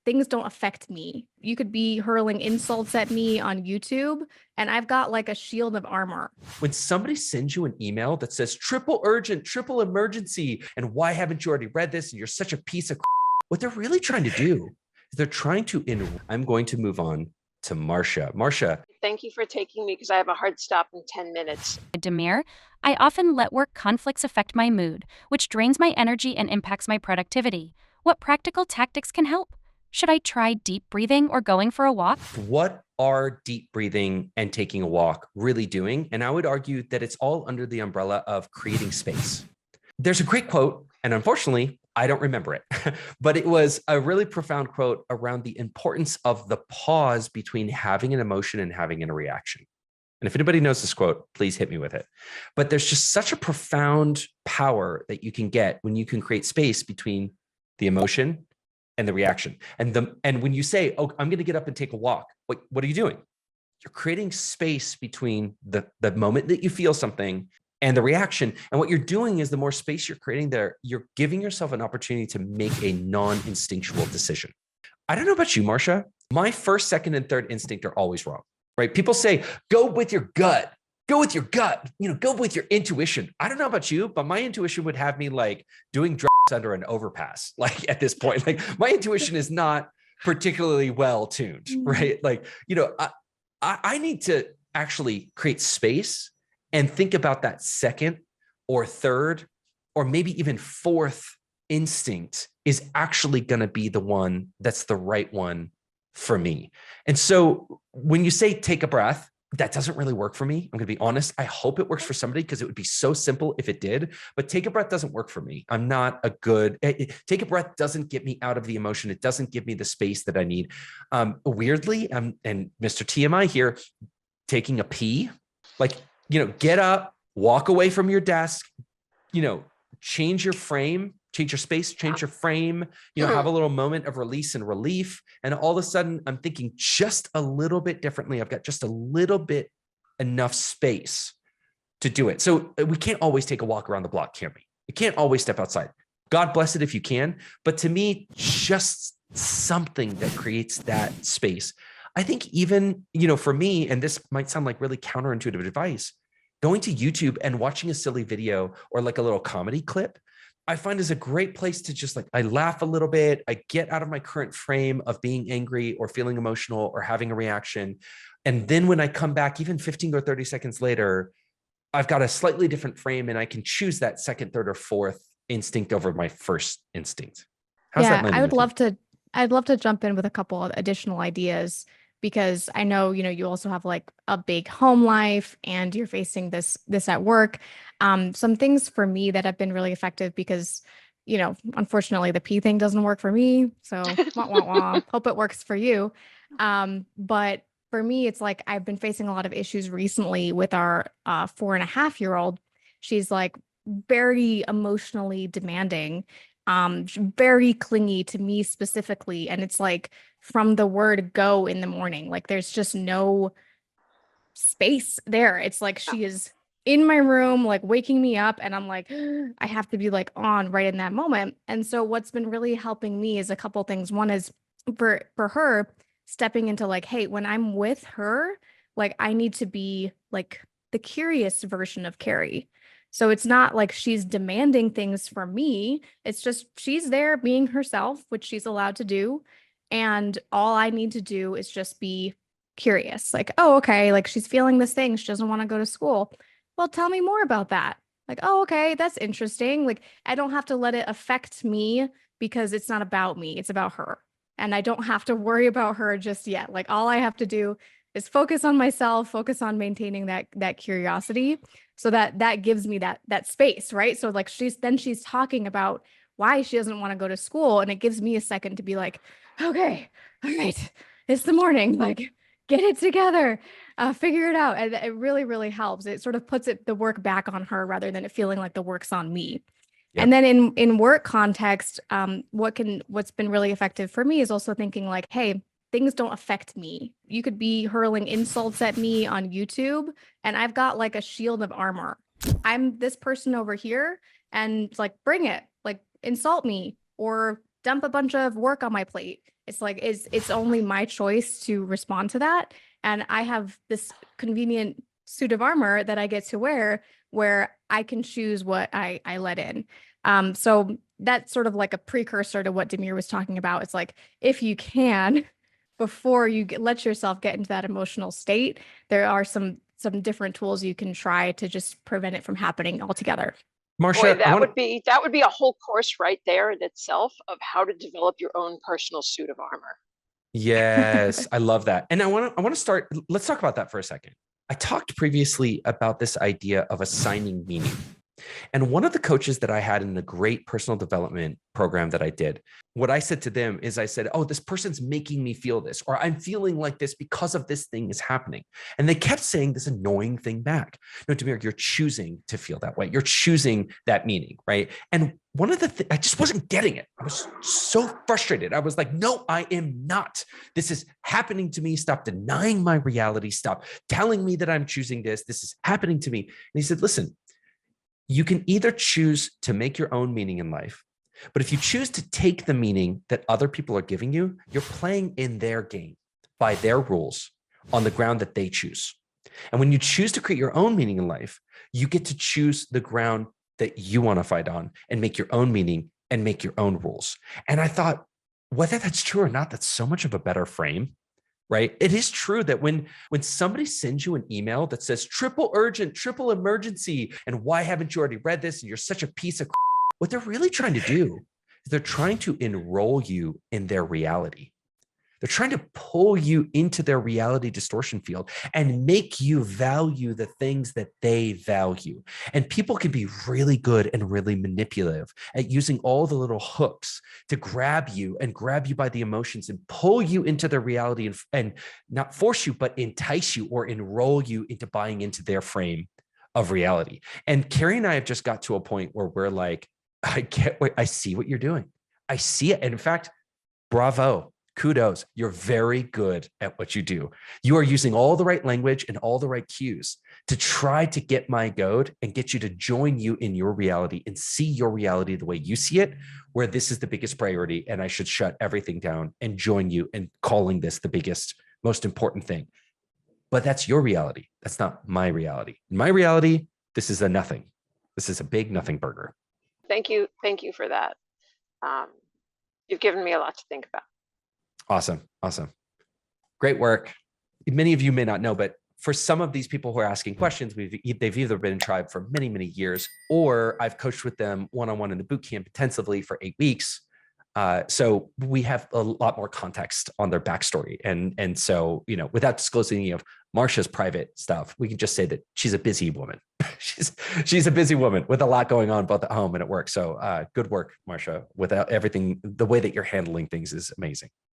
things don't affect me. You could be hurling insults at me on YouTube, and I've got like a shield of armor. When somebody sends you an email that says triple urgent, triple emergency, and why haven't you already read this? And you're such a piece of what they're really trying to do is they're trying to I'm going to move on to Marcia. Marcia. Thank you for taking me because I have a hard stop in 10 minutes. Demir, I often let work conflicts affect my mood, which drains my energy and impacts my productivity. What practical tactics can help? Should I try deep breathing or going for a walk? What are deep breathing and taking a walk really doing? And I would argue that it's all under the umbrella of creating space. There's a great quote, and unfortunately, I don't remember it, but it was a really profound quote around the importance of the pause between having an emotion and having a reaction. And if anybody knows this quote, please hit me with it. But there's just such a profound power that you can get when you can create space between the emotion and the reaction. And when you say, oh, I'm going to get up and take a walk, what are you doing? You're creating space between the moment that you feel something and the reaction. And what you're doing is the more space you're creating there, you're giving yourself an opportunity to make a non-instinctual decision. I don't know about you, Marcia. My first, second, and third instinct are always wrong, right? People say, go with your gut. Go with your gut, go with your intuition. I don't know about you, but my intuition would have me like doing drugs under an overpass. Like at this point, like my intuition is not particularly well tuned, right? Like, I need to actually create space and think about that second or third, or maybe even fourth instinct is actually going to be the one that's the right one for me. And so when you say take a breath, that doesn't really work for me. I'm going to be honest. I hope it works for somebody because it would be so simple if it did, but take a breath doesn't work for me. I'm not a good, take a breath doesn't get me out of the emotion. It doesn't give me the space that I need. Weirdly, and Mr. TMI here, taking a pee, like, get up, walk away from your desk, change your frame, change your space, change your frame, have a little moment of release and relief. And all of a sudden I'm thinking just a little bit differently. I've got just a little bit enough space to do it. So we can't always take a walk around the block, can we? You can't always step outside. God bless it if you can. But to me, just something that creates that space. I think even, for me, and this might sound like really counterintuitive advice, going to YouTube and watching a silly video or like a little comedy clip, I find is a great place to just I laugh a little bit. I get out of my current frame of being angry or feeling emotional or having a reaction. And then when I come back, even 15 or 30 seconds later, I've got a slightly different frame and I can choose that second, third, or fourth instinct over my first instinct. How's that landing with you? I'd love to jump in with a couple of additional ideas because I know, you also have like a big home life and you're facing this at work. Some things for me that have been really effective because, unfortunately the pee thing doesn't work for me. So wah, wah, wah. Hope it works for you. But for me, it's like, I've been facing a lot of issues recently with our 4.5-year-old. She's like very emotionally demanding, very clingy to me specifically. And it's like from the word go in the morning, like there's just no space there. It's like she is in my room, like waking me up, and I'm like, I have to be like on right in that moment. And so what's been really helping me is a couple things. One is for her stepping into like, hey, when I'm with her, like I need to be like the curious version of Carey. So it's not like she's demanding things from me. It's just she's there being herself, which she's allowed to do. And all I need to do is just be curious. Like, oh, okay, like she's feeling this thing. She doesn't want to go to school. Well, tell me more about that. Like, oh, okay, that's interesting. Like, I don't have to let it affect me because it's not about me. It's about her. And I don't have to worry about her just yet. Like, all I have to do is focus on myself, focus on maintaining that curiosity. So that gives me that space, right? So like she's talking about why she doesn't want to go to school. And it gives me a second to be like, okay, all right, it's the morning, like get it together, figure it out. And it really, really helps. It sort of puts the work back on her rather than it feeling like the work's on me. Yep. And then in work context, what's been really effective for me is also thinking like, hey, things don't affect me. You could be hurling insults at me on YouTube, and I've got like a shield of armor. I'm this person over here, and like, bring it, like insult me or dump a bunch of work on my plate. It's like it's only my choice to respond to that. And I have this convenient suit of armor that I get to wear where I can choose what I let in. So that's sort of like a precursor to what Demir was talking about. It's like if you can, before you let yourself get into that emotional state, there are some different tools you can try to just prevent it from happening altogether. Boy, Marcia, that would be a whole course right there in itself of how to develop your own personal suit of armor. yes, I love that. And I want to start, let's talk about that for a second. I talked previously about this idea of assigning meaning. And one of the coaches that I had in the great personal development program that I did, what I said to them is I said, oh, this person's making me feel this, or I'm feeling like this because of this thing is happening. And they kept saying this annoying thing back. No, Demir, you're choosing to feel that way. You're choosing that meaning, right? And one of the things, I just wasn't getting it. I was so frustrated. I was like, no, I am not. This is happening to me. Stop denying my reality. Stop telling me that I'm choosing this. This is happening to me. And he said, listen, you can either choose to make your own meaning in life, but if you choose to take the meaning that other people are giving you, you're playing in their game by their rules on the ground that they choose. And when you choose to create your own meaning in life, you get to choose the ground that you want to fight on and make your own meaning and make your own rules. And I thought, whether that's true or not, that's so much of a better frame. Right? It is true that when somebody sends you an email that says triple urgent, triple emergency, and why haven't you already read this? And you're such a piece of what they're really trying to do is they're trying to enroll you in their reality. They're trying to pull you into their reality distortion field and make you value the things that they value. And people can be really good and really manipulative at using all the little hooks to grab you by the emotions and pull you into their reality and not force you, but entice you or enroll you into buying into their frame of reality. And Carey and I have just got to a point where we're like, I see what you're doing. I see it. And in fact, bravo. Kudos. You're very good at what you do. You are using all the right language and all the right cues to try to get my goad and get you to join you in your reality and see your reality the way you see it, where this is the biggest priority and I should shut everything down and join you in calling this the biggest, most important thing. But that's your reality. That's not my reality. In my reality, this is a nothing. This is a big nothing burger. Thank you for that. You've given me a lot to think about. Awesome. Great work. Many of you may not know, but for some of these people who are asking questions, they've either been in Tribe for many, many years, or I've coached with them one-on-one in the boot camp intensively for 8 weeks. So we have a lot more context on their backstory. And so, without disclosing any of Marcia's private stuff, we can just say that she's a busy woman. she's a busy woman with a lot going on both at home and at work. So good work, Marcia, without everything. The way that you're handling things is amazing.